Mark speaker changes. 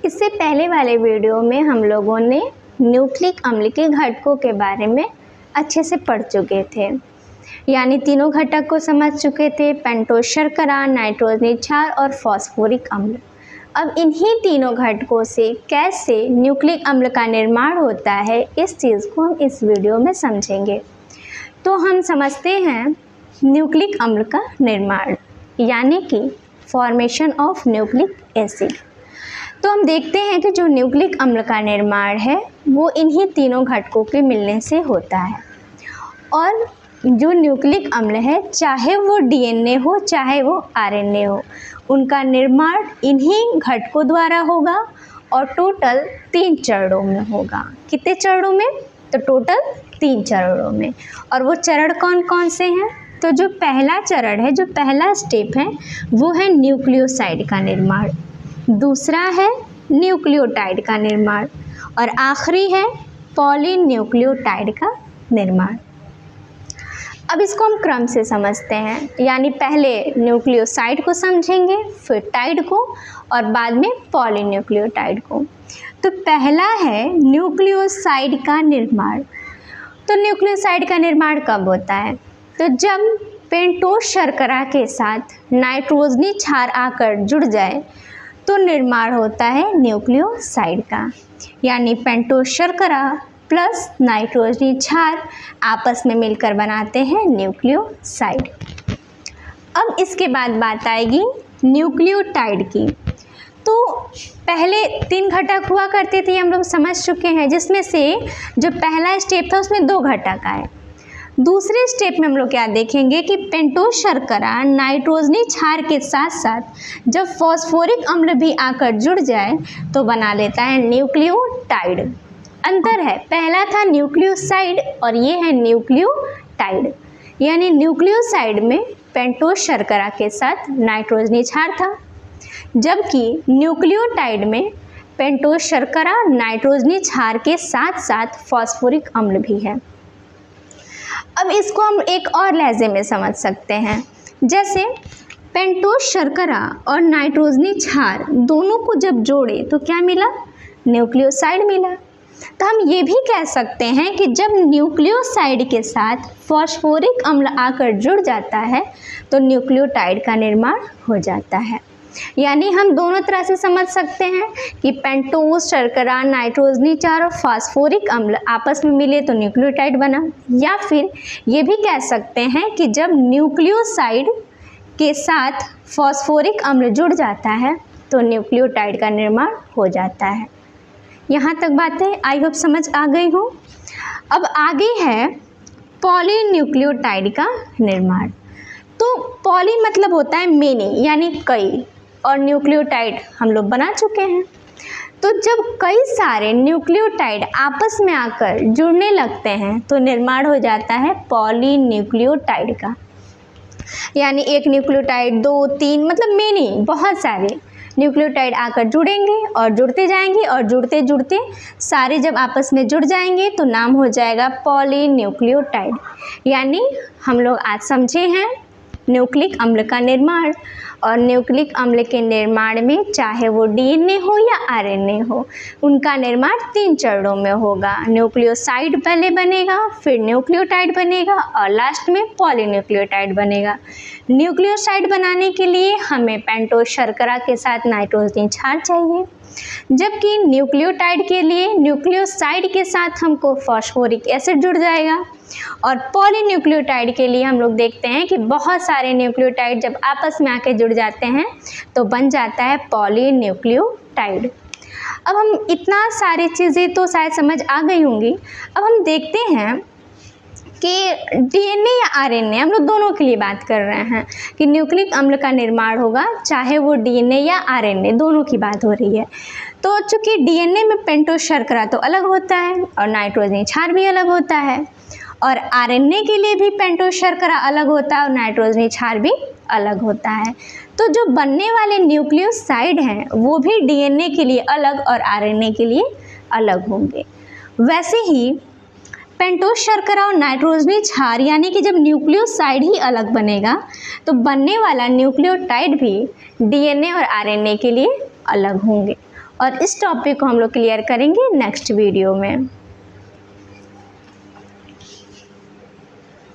Speaker 1: इससे पहले वाले वीडियो में हम लोगों ने न्यूक्लिक अम्ल के घटकों के बारे में अच्छे से पढ़ चुके थे, यानी तीनों घटक को समझ चुके थे, पेंटोस शर्करा, नाइट्रोजनी क्षार और फॉस्फोरिक अम्ल। अब इन्हीं तीनों घटकों से कैसे न्यूक्लिक अम्ल का निर्माण होता है, इस चीज़ को हम इस वीडियो में समझेंगे। तो हम समझते हैं न्यूक्लिक अम्ल का निर्माण, यानी कि फॉर्मेशन ऑफ न्यूक्लिक एसिड। तो हम देखते हैं कि जो न्यूक्लिक अम्ल का निर्माण है वो इन्हीं तीनों घटकों के मिलने से होता है। और जो न्यूक्लिक अम्ल है, चाहे वो डीएनए हो चाहे वो आरएनए हो, उनका निर्माण इन्हीं घटकों द्वारा होगा और टोटल 3 चरणों में होगा। कितने चरणों में? तो टोटल 3 चरणों में। और वो चरण कौन कौन से हैं? तो जो पहला चरण है, जो पहला स्टेप है, वो है न्यूक्लियोसाइड का निर्माण, दूसरा है न्यूक्लियोटाइड का निर्माण और आखिरी है पॉलीन्यूक्लियोटाइड का निर्माण। अब इसको हम क्रम से समझते हैं, यानी पहले न्यूक्लियोसाइड को समझेंगे, फिर टाइड को और बाद में पॉलीन्यूक्लियोटाइड को। तो पहला है न्यूक्लियोसाइड का निर्माण। तो न्यूक्लियोसाइड का निर्माण कब होता है? तो जब पेंटोस शर्करा के साथ नाइट्रोजनी क्षार आकर जुड़ जाए तो निर्माण होता है न्यूक्लियोसाइड का, यानी पेंटोस शर्करा प्लस नाइट्रोजनी क्षार आपस में मिलकर बनाते हैं न्यूक्लियोसाइड। अब इसके बाद बात आएगी न्यूक्लियोटाइड की। तो पहले 3 घटक हुआ करते थे, हम लोग समझ चुके हैं, जिसमें से जो पहला स्टेप था उसमें 2 घटक आए। दूसरे स्टेप में हम लोग क्या देखेंगे कि पेंटोस शर्करा नाइट्रोजनी क्षार के साथ साथ जब फॉस्फोरिक अम्ल भी आकर जुड़ जाए तो बना लेता है न्यूक्लियोटाइड। अंतर है, पहला था न्यूक्लियोसाइड और ये है न्यूक्लियोटाइड। यानी न्यूक्लियोसाइड में पेंटोस शर्करा के साथ नाइट्रोजनी क्षार था, जबकि न्यूक्लियोटाइड में पेंटोस शर्करा नाइट्रोजनी क्षार के साथ साथ फॉस्फोरिक अम्ल भी है। अब इसको हम एक और लहजे में समझ सकते हैं, जैसे पेंटोस शर्करा और नाइट्रोजनी क्षार दोनों को जब जोड़े तो क्या मिला? न्यूक्लियोसाइड मिला। तो हम ये भी कह सकते हैं कि जब न्यूक्लियोसाइड के साथ फॉस्फोरिक अम्ल आकर जुड़ जाता है तो न्यूक्लियोटाइड का निर्माण हो जाता है। यानी हम दोनों तरह से समझ सकते हैं कि पेंटोस शर्करा नाइट्रोजनी क्षार और फॉस्फोरिक अम्ल आपस में मिले तो न्यूक्लियोटाइड बना, या फिर ये भी कह सकते हैं कि जब न्यूक्लियोसाइड के साथ फॉस्फोरिक अम्ल जुड़ जाता है तो न्यूक्लियोटाइड का निर्माण हो जाता है। यहाँ तक बातें आई होप समझ आ गई हो। अब आगे है पॉलीन्यूक्लियोटाइड का निर्माण। तो पॉली मतलब होता है मेनी, यानी कई, और न्यूक्लियोटाइड हम लोग बना चुके हैं। तो जब कई सारे न्यूक्लियोटाइड आपस में आकर जुड़ने लगते हैं तो निर्माण हो जाता है पॉलीन्यूक्लियोटाइड का, यानी एक न्यूक्लियोटाइड 2, 3 मतलब मेनी, बहुत सारे न्यूक्लियोटाइड आकर जुड़ेंगे और जुड़ते जाएंगे और जुड़ते जुड़ते सारे जब आपस में जुड़ जाएंगे तो नाम हो जाएगा पॉलीन्यूक्लियोटाइड। यानी हम लोग आज समझे हैं न्यूक्लिक अम्ल का निर्माण। और न्यूक्लिक अम्ल के निर्माण में चाहे वो डीएनए हो या आरएनए हो, उनका निर्माण 3 चरणों में होगा। न्यूक्लियोसाइड पहले बनेगा, फिर न्यूक्लियोटाइड बनेगा और लास्ट में पॉलीन्यूक्लियोटाइड बनेगा। न्यूक्लियोसाइड बनाने के लिए हमें पेंटोस शर्करा के साथ नाइट्रोजनी क्षार चाहिए, जबकि न्यूक्लियोटाइड के लिए न्यूक्लियोसाइड के साथ हमको फॉस्फोरिक एसिड जुड़ जाएगा। और पॉलीन्यूक्लियोटाइड के लिए हम लोग देखते हैं कि बहुत सारे न्यूक्लियोटाइड जब आपस में आके जुड़ जाते हैं तो बन जाता है पॉलीन्यूक्लियोटाइड। अब हम इतना सारी चीज़ें तो शायद समझ आ गई होंगी। अब हम देखते हैं कि डीएनए या आरएनए, हम लोग दोनों के लिए बात कर रहे हैं कि न्यूक्लिक अम्ल का निर्माण होगा, चाहे वो डीएनए या आरएनए, दोनों की बात हो रही है। तो चूँकि डीएनए में पेंटोस शर्करा तो अलग होता है और नाइट्रोजनी क्षार भी अलग होता है, और आरएनए के लिए भी पेंटोस शर्करा अलग होता है और नाइट्रोजनी क्षार भी अलग होता है। तो जो बनने वाले न्यूक्लियोसाइड हैं वो भी डीएनए के लिए अलग और आरएनए के लिए अलग होंगे। वैसे ही पेंटोस शर्करा और नाइट्रोजनी क्षार, यानी कि जब न्यूक्लियोसाइड ही अलग बनेगा तो बनने वाला न्यूक्लियोटाइड भी डीएनए और आरएनए के लिए अलग होंगे। और इस टॉपिक को हम लोग क्लियर करेंगे नेक्स्ट वीडियो में।